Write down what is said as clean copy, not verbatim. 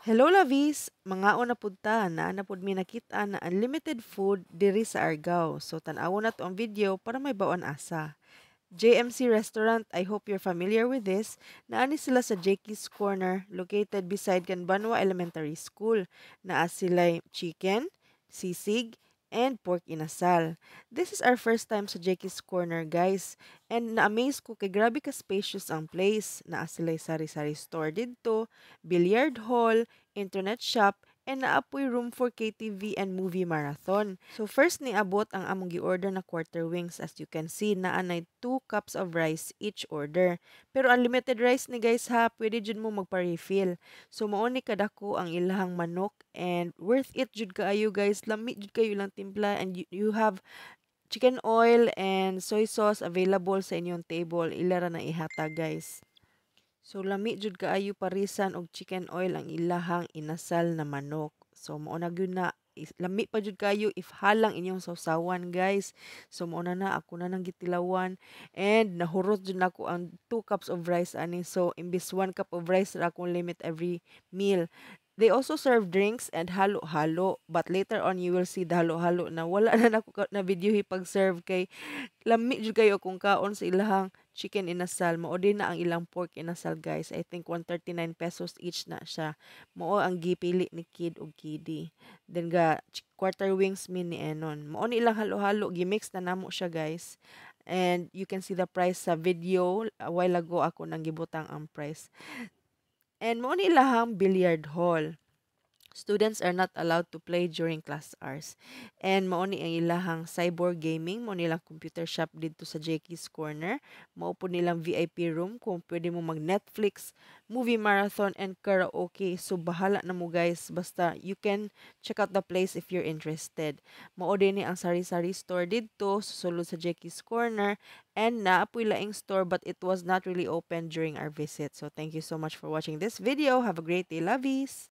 Hello Lavis, mga una pud ta na napud mi nakita na unlimited food diri sa Argao. So tan-awon na to ang video para may bawaan asa. JMC Restaurant, I hope you're familiar with this. Naani sila sa Jakey's Corner, located beside Canbanwa Elementary School. Naa sila'y chicken, sisig, and pork inasal. This is our first time sa Jakey's Corner, guys. And na-amaze ko kay grabe ka spacious ang place. Naa sila'y sari-sari store dito, billiard hall, internet shop, and naapoy room for KTV and movie marathon. So first ni abot ang among gi-order na quarter wings. As you can see, naanay 2 cups of rice each order. Pero unlimited rice ni guys ha, pwede jud mo magpa-refill. So mao ni kadako ang ilahang manok and worth it jud kaayo guys. Lami jud kayo lang timpla and you have chicken oil and soy sauce available sa inyong table. Ilara na ihata guys. So lami jud kaayo parisan og chicken oil ang ilahang inasal na manok. So mao na gyud na lami pa jud kayo if halang inyong sausawan guys. So mao na ako na nang gitilawan and nahurot jud nako ang 2 cups of rice ani. So imbis 1 cup of rice ra akong limit every meal. They also serve drinks and halo-halo. But later on, you will see the halo-halo na wala na nako na video pag-serve kay lami jud kayo kung kaon sa ilahang chicken inasal. Mao din na ang ilang pork inasal guys. I think 139 pesos each na siya. Mao ang gipili ni Kid ug Kidi. Then quarter wings min ni Enon. Mao ni ilang halo-halo gimix na namo siya guys. And you can see the price sa video. A while ago ako nang gibutang ang price. And mao ni ilahang billiard hall. Students are not allowed to play during class hours. And mao ni ang ilahang cyborg gaming, mao nilang computer shop dito sa Jakey's Corner. Mao po nilang VIP room kung pwede mo mag-Netflix, movie marathon, and karaoke. So bahala na mo guys. Basta you can check out the place if you're interested. Mao din ni ang sari-sari store dito sulod sa Jakey's Corner. And naapoy laing store but it was not really open during our visit. So thank you so much for watching this video. Have a great day, lovies!